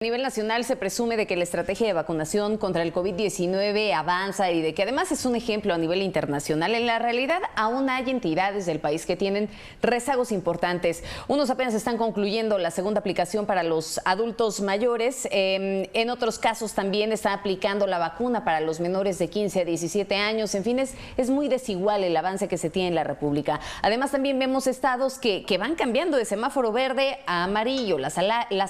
A nivel nacional se presume de que la estrategia de vacunación contra el COVID-19 avanza y de que además es un ejemplo a nivel internacional. En la realidad, aún hay entidades del país que tienen rezagos importantes. Unos apenas están concluyendo la segunda aplicación para los adultos mayores. En otros casos también están aplicando la vacuna para los menores de 15 a 17 años. En fin, es muy desigual el avance que se tiene en la República. Además, también vemos estados que van cambiando de semáforo verde a amarillo. Las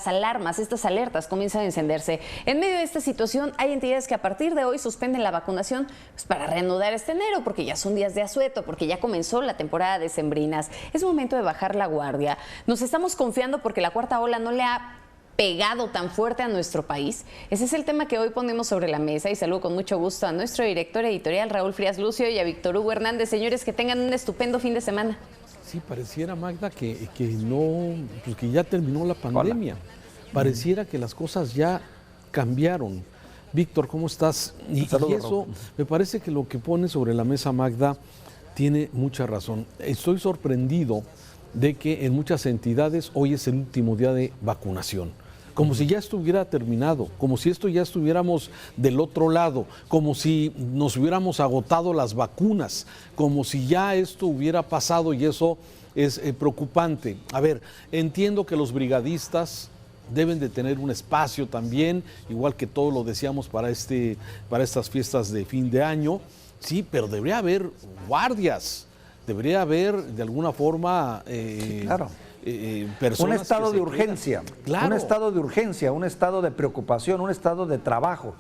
alarmas, estas alertas comienzan a encenderse. En medio de esta situación hay entidades que a partir de hoy suspenden la vacunación para reanudar este enero, porque ya son días de asueto, porque ya comenzó la temporada de decembrinas. Es momento de bajar la guardia. Nos estamos confiando porque la cuarta ola no le ha pegado tan fuerte a nuestro país. Ese es el tema que hoy ponemos sobre la mesa y saludo con mucho gusto a nuestro director editorial Raúl Frías Lucio y a Víctor Hugo Hernández. Señores, que tengan un estupendo fin de semana. Sí, pareciera, Magda, que ya terminó la pandemia. Hola. Pareciera que las cosas ya cambiaron. Víctor, ¿cómo estás? Y eso, me parece que lo que pone sobre la mesa Magda tiene mucha razón. Estoy sorprendido de que en muchas entidades hoy es el último día de vacunación. Como si ya estuviera terminado, como si esto ya estuviéramos del otro lado, como si nos hubiéramos agotado las vacunas, como si ya esto hubiera pasado y eso es preocupante. A ver, entiendo que los brigadistas deben de tener un espacio también, igual que todo lo decíamos para estas fiestas de fin de año, sí, pero debería haber guardias, debería haber de alguna forma claro. Personas un estado de urgencia, claro. Un estado de urgencia, un estado de preocupación, un estado de trabajo,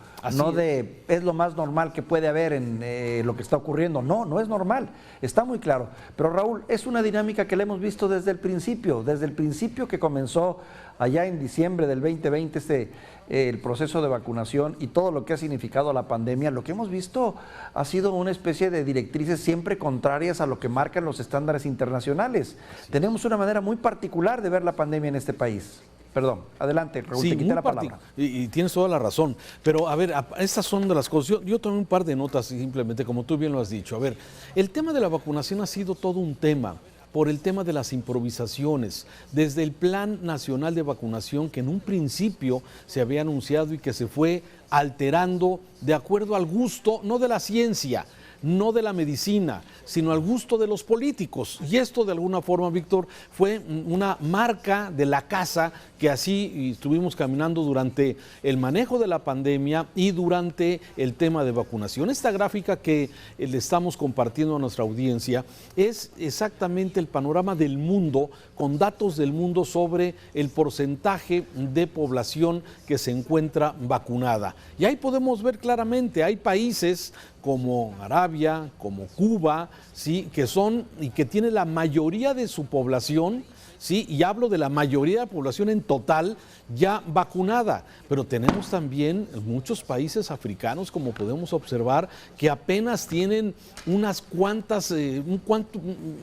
es lo más normal que puede haber en lo que está ocurriendo. No es normal, está muy claro. Pero Raúl, es una dinámica que la hemos visto desde el principio que comenzó allá en diciembre del 2020 el proceso de vacunación y todo lo que ha significado la pandemia. Lo que hemos visto ha sido una especie de directrices siempre contrarias a lo que marcan los estándares internacionales. Sí. Tenemos una manera muy particular de ver la pandemia en este país. Perdón, adelante, Raúl, sí, te quité la palabra. Y tienes toda la razón. Pero a ver, estas son de las cosas. Yo tomé un par de notas simplemente, como tú bien lo has dicho. A ver, el tema de la vacunación ha sido todo un tema por el tema de las improvisaciones, desde el Plan Nacional de Vacunación que en un principio se había anunciado y que se fue alterando de acuerdo al gusto, no de la ciencia, no de la medicina, sino al gusto de los políticos. Y esto de alguna forma, Víctor, fue una marca de la casa que así estuvimos caminando durante el manejo de la pandemia y durante el tema de vacunación. Esta gráfica que le estamos compartiendo a nuestra audiencia es exactamente el panorama del mundo, con datos del mundo sobre el porcentaje de población que se encuentra vacunada. Y ahí podemos ver claramente, hay países como Arabia, como Cuba, ¿sí?, que son y que tiene la mayoría de su población, sí, y hablo de la mayoría de la población en total ya vacunada, pero tenemos también muchos países africanos, como podemos observar, que apenas tienen unas cuantas, un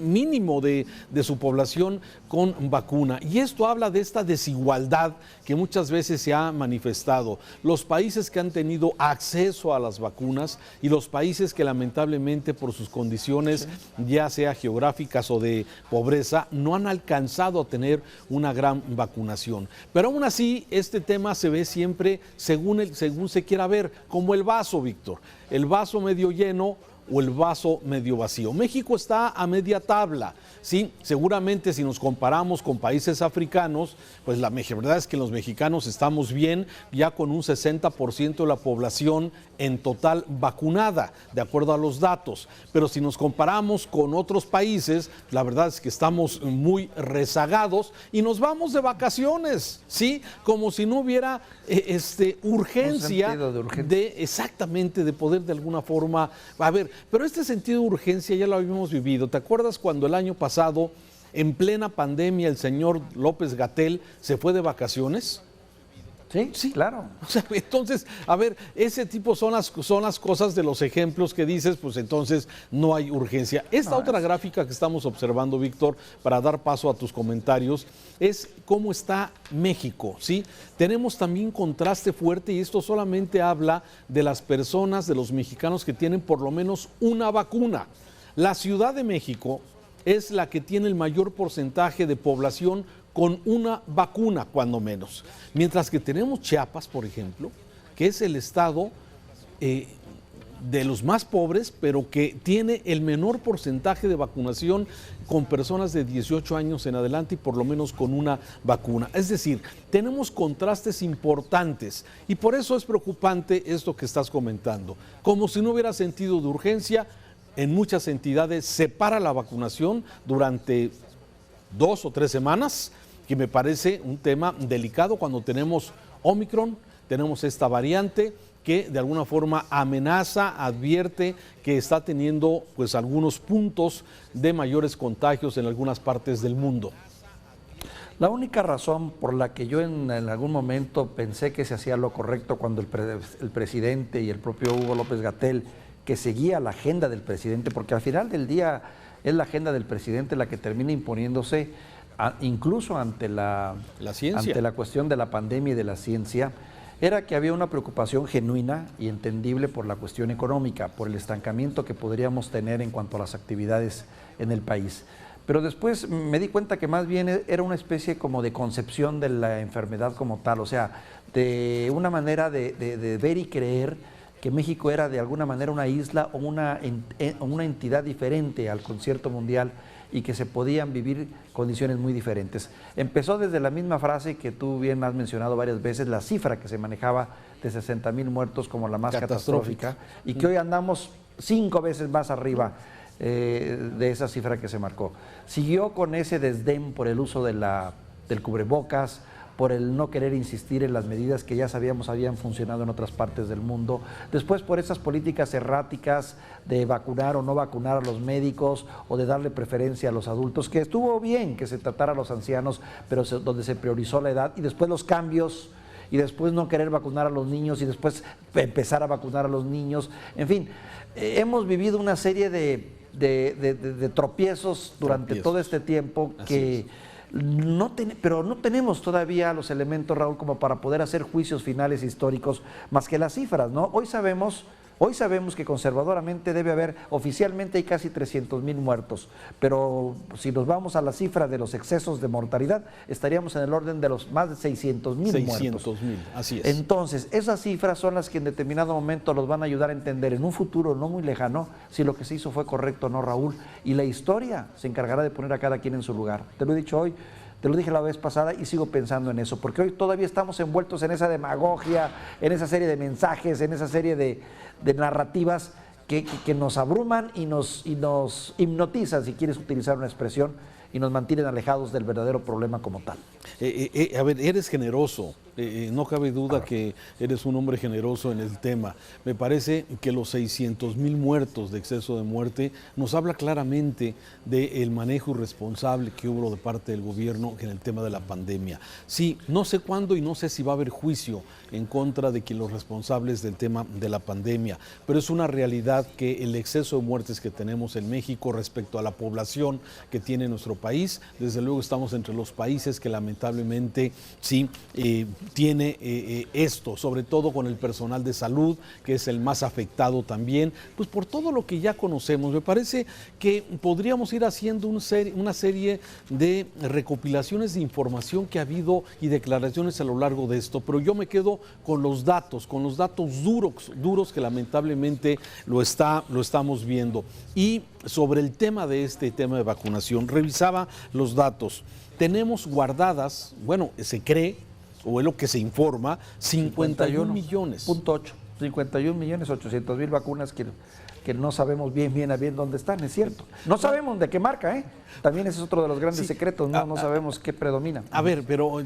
mínimo de su población con vacuna. Y esto habla de esta desigualdad que muchas veces se ha manifestado. Los países que han tenido acceso a las vacunas y los países que lamentablemente por sus condiciones, ya sea geográficas o de pobreza, no han alcanzado a tener una gran vacunación. Pero aún así, este tema se ve siempre según se quiera ver, como el vaso, Víctor, el vaso medio lleno o el vaso medio vacío. México está a media tabla, ¿sí? Seguramente si nos comparamos con países africanos, pues la verdad es que los mexicanos estamos bien, ya con un 60% de la población en total vacunada, de acuerdo a los datos. Pero si nos comparamos con otros países, la verdad es que estamos muy rezagados y nos vamos de vacaciones, ¿sí? Como si no hubiera urgencia exactamente de poder de alguna forma. A ver, pero este sentido de urgencia ya lo habíamos vivido. ¿Te acuerdas cuando el año pasado, en plena pandemia, el señor López-Gatell se fue de vacaciones? Sí, claro. O sea, entonces, a ver, ese tipo son las cosas de los ejemplos que dices, pues entonces no hay urgencia. Esta otra gráfica que estamos observando, Víctor, para dar paso a tus comentarios, es cómo está México, ¿sí? Tenemos también contraste fuerte y esto solamente habla de las personas, de los mexicanos que tienen por lo menos una vacuna. La Ciudad de México es la que tiene el mayor porcentaje de población con una vacuna, cuando menos. Mientras que tenemos Chiapas, por ejemplo, que es el estado de los más pobres, pero que tiene el menor porcentaje de vacunación con personas de 18 años en adelante y por lo menos con una vacuna. Es decir, tenemos contrastes importantes y por eso es preocupante esto que estás comentando. Como si no hubiera sentido de urgencia, en muchas entidades se para la vacunación durante 2 o 3 semanas, que me parece un tema delicado cuando tenemos Omicron, tenemos esta variante que de alguna forma amenaza, advierte que está teniendo pues algunos puntos de mayores contagios en algunas partes del mundo. La única razón por la que yo en algún momento pensé que se hacía lo correcto cuando el presidente y el propio Hugo López-Gatell, que seguía la agenda del presidente, porque al final del día es la agenda del presidente la que termina imponiéndose incluso ante la cuestión de la pandemia y de la ciencia, era que había una preocupación genuina y entendible por la cuestión económica, por el estancamiento que podríamos tener en cuanto a las actividades en el país. Pero después me di cuenta que más bien era una especie como de concepción de la enfermedad como tal, o sea, de una manera de ver y creer que México era de alguna manera una isla o una entidad diferente al concierto mundial y que se podían vivir condiciones muy diferentes. Empezó desde la misma frase que tú bien has mencionado varias veces, la cifra que se manejaba de 60,000 muertos como la más catastrófica y que hoy andamos 5 veces más arriba de esa cifra que se marcó. Siguió con ese desdén por el uso del cubrebocas, por el no querer insistir en las medidas que ya sabíamos habían funcionado en otras partes del mundo, después por esas políticas erráticas de vacunar o no vacunar a los médicos o de darle preferencia a los adultos, que estuvo bien que se tratara a los ancianos, pero donde se priorizó la edad, y después los cambios, y después no querer vacunar a los niños, y después empezar a vacunar a los niños, en fin, hemos vivido una serie de tropiezos durante todo este tiempo que... pero no tenemos todavía los elementos, Raúl, como para poder hacer juicios finales históricos más que las cifras, ¿no? Hoy sabemos que conservadoramente debe haber, oficialmente hay casi 300,000 muertos, pero si nos vamos a la cifra de los excesos de mortalidad, estaríamos en el orden de los más de 600,000 muertos. 600,000, así es. Entonces, esas cifras son las que en determinado momento los van a ayudar a entender en un futuro no muy lejano si lo que se hizo fue correcto o no, Raúl, y la historia se encargará de poner a cada quien en su lugar. Te lo he dicho hoy, te lo dije la vez pasada y sigo pensando en eso, porque hoy todavía estamos envueltos en esa demagogia, en esa serie de mensajes, en esa serie de narrativas que nos abruman y nos hipnotizan, si quieres utilizar una expresión, y nos mantienen alejados del verdadero problema como tal. A ver, eres generoso, no cabe duda que eres un hombre generoso en el tema. Me parece que los 600,000 muertos de exceso de muerte nos habla claramente del manejo irresponsable que hubo de parte del gobierno en el tema de la pandemia. Sí, no sé cuándo y no sé si va a haber juicio en contra de los responsables del tema de la pandemia, pero es una realidad que el exceso de muertes que tenemos en México respecto a la población que tiene nuestro país, desde luego estamos entre los países que lamentablemente sí tiene esto, sobre todo con el personal de salud, que es el más afectado también, pues por todo lo que ya conocemos. Me parece que podríamos ir haciendo una serie de recopilaciones de información que ha habido y declaraciones a lo largo de esto, pero yo me quedo con los datos duros que lamentablemente lo estamos viendo. Y sobre el tema de vacunación, revisaba los datos. Tenemos guardadas, bueno, se cree, o es lo que se informa, 51 millones. 51,800,000 vacunas que no sabemos bien a bien dónde están, es cierto. No sabemos de qué marca, ¿eh? También ese es otro de los grandes secretos, no sabemos qué predomina. A ver, pero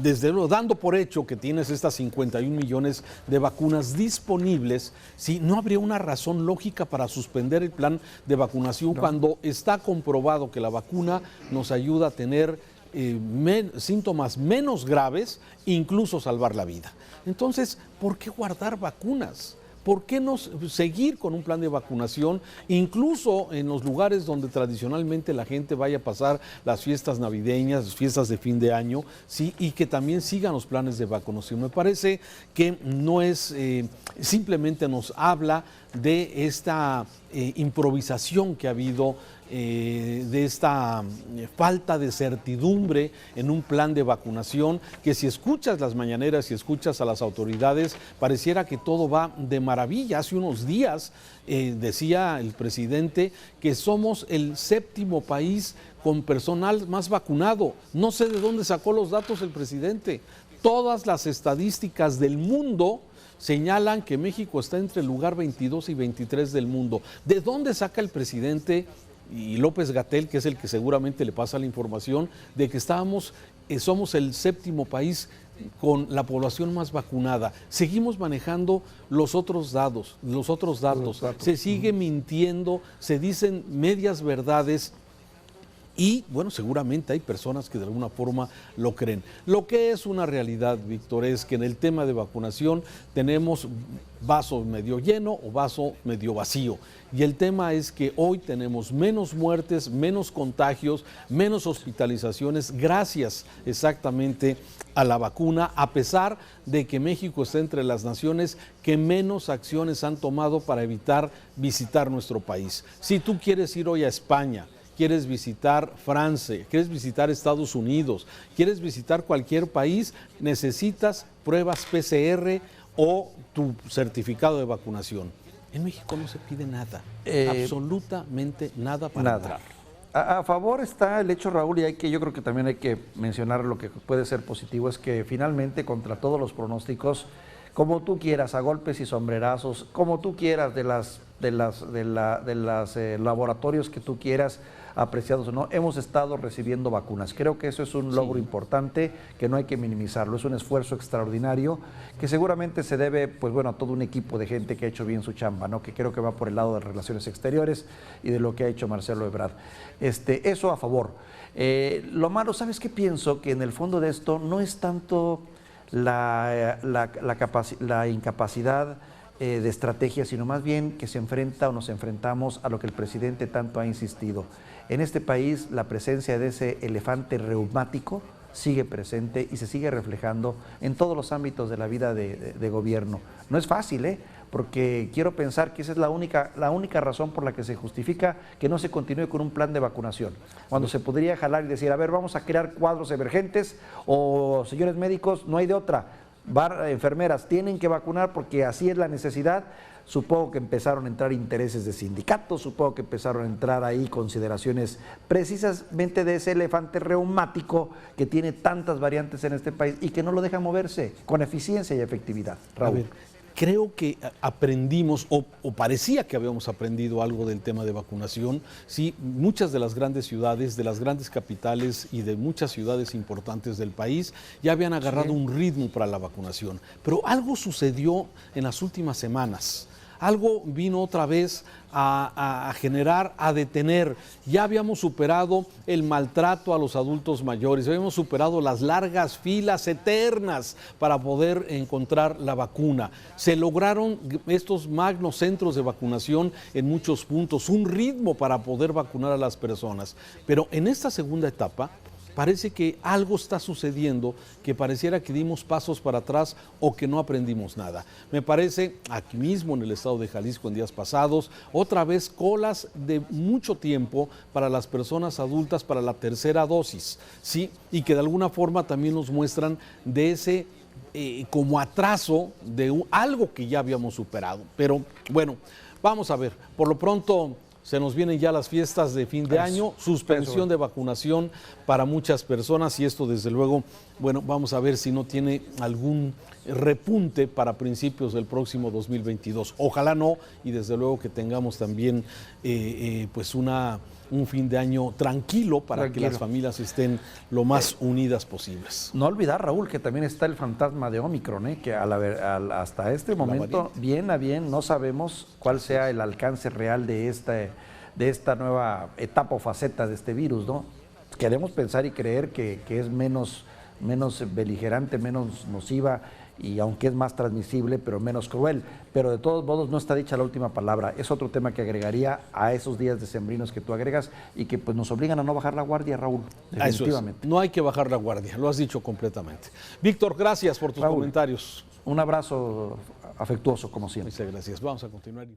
desde luego, dando por hecho que tienes estas 51 millones de vacunas disponibles, ¿sí? ¿No habría una razón lógica para suspender el plan de vacunación cuando está comprobado que la vacuna nos ayuda a tener síntomas menos graves, incluso salvar la vida? Entonces, ¿por qué guardar vacunas? ¿Por qué no seguir con un plan de vacunación, incluso en los lugares donde tradicionalmente la gente vaya a pasar las fiestas navideñas, las fiestas de fin de año, ¿sí? Y que también sigan los planes de vacunación? Me parece que no es, simplemente nos habla de esta improvisación que ha habido de esta falta de certidumbre en un plan de vacunación, que si escuchas las mañaneras, si escuchas a las autoridades, pareciera que todo va de maravilla. Hace unos días decía el presidente que somos el 7º país con personal más vacunado. No sé de dónde sacó los datos el presidente. Todas las estadísticas del mundo señalan que México está entre el lugar 22 y 23 del mundo. ¿De dónde saca el presidente y López-Gatell, que es el que seguramente le pasa la información, de que somos el 7º país con la población más vacunada? Seguimos manejando los otros datos. Se sigue mintiendo, se dicen medias verdades. Y bueno, seguramente hay personas que de alguna forma lo creen. Lo que es una realidad, Víctor, es que en el tema de vacunación tenemos vaso medio lleno o vaso medio vacío. Y el tema es que hoy tenemos menos muertes, menos contagios, menos hospitalizaciones, gracias exactamente a la vacuna, a pesar de que México está entre las naciones que menos acciones han tomado para evitar visitar nuestro país. Si tú quieres ir hoy a España, quieres visitar Francia, quieres visitar Estados Unidos, quieres visitar cualquier país, necesitas pruebas PCR o tu certificado de vacunación. En México no se pide nada, absolutamente nada para entrar. A favor está el hecho, Raúl, y yo creo que también hay que mencionar lo que puede ser positivo, es que finalmente, contra todos los pronósticos, como tú quieras, a golpes y sombrerazos, como tú quieras, de los laboratorios que tú quieras, apreciados o no, hemos estado recibiendo vacunas. Creo que eso es un logro importante que no hay que minimizarlo. Es un esfuerzo extraordinario que seguramente se debe, pues bueno, a todo un equipo de gente que ha hecho bien su chamba, ¿no? Que creo que va por el lado de relaciones exteriores y de lo que ha hecho Marcelo Ebrard. Eso a favor. Lo malo, ¿sabes qué pienso? Que en el fondo de esto no es tanto la incapacidad de estrategia, sino más bien que se enfrenta o nos enfrentamos a lo que el presidente tanto ha insistido. En este país la presencia de ese elefante reumático sigue presente y se sigue reflejando en todos los ámbitos de la vida de gobierno. No es fácil, porque quiero pensar que esa es la única razón por la que se justifica que no se continúe con un plan de vacunación. Cuando se podría jalar y decir, a ver, vamos a crear cuadros emergentes o señores médicos, no hay de otra. Enfermeras tienen que vacunar porque así es la necesidad. Supongo que empezaron a entrar intereses de sindicatos, supongo que empezaron a entrar ahí consideraciones precisamente de ese elefante reumático que tiene tantas variantes en este país y que no lo deja moverse con eficiencia y efectividad. Raúl. A ver, creo que aprendimos, o parecía que habíamos aprendido algo del tema de vacunación. Sí, muchas de las grandes ciudades, de las grandes capitales y de muchas ciudades importantes del país ya habían agarrado un ritmo para la vacunación. Pero algo sucedió en las últimas semanas. Algo vino otra vez a generar, a detener. Ya habíamos superado el maltrato a los adultos mayores, habíamos superado las largas filas eternas para poder encontrar la vacuna. Se lograron estos magnos centros de vacunación en muchos puntos, un ritmo para poder vacunar a las personas. Pero en esta segunda etapa, parece que algo está sucediendo que pareciera que dimos pasos para atrás o que no aprendimos nada. Me parece, aquí mismo en el estado de Jalisco en días pasados, otra vez colas de mucho tiempo para las personas adultas para la tercera dosis, ¿sí? Y que de alguna forma también nos muestran de ese como atraso de algo que ya habíamos superado. Pero bueno, vamos a ver, por lo pronto se nos vienen ya las fiestas de fin de año, suspensión de vacunación para muchas personas y esto desde luego, bueno, vamos a ver si no tiene algún repunte para principios del próximo 2022. Ojalá no, y desde luego que tengamos también pues un fin de año tranquilo para que las familias estén lo más unidas posibles. No olvidar, Raúl, que también está el fantasma de Omicron, que hasta este momento, bien a bien, no sabemos cuál sea el alcance real de esta nueva etapa o faceta de este virus, ¿no? Queremos pensar y creer que es menos beligerante, menos nociva, y aunque es más transmisible, pero menos cruel. Pero de todos modos no está dicha la última palabra. Es otro tema que agregaría a esos días decembrinos que tú agregas y que pues nos obligan a no bajar la guardia, Raúl, definitivamente. Eso es. No hay que bajar la guardia, lo has dicho completamente. Víctor, gracias por tus comentarios. Un abrazo afectuoso, como siempre. Muchas gracias. Vamos a continuar.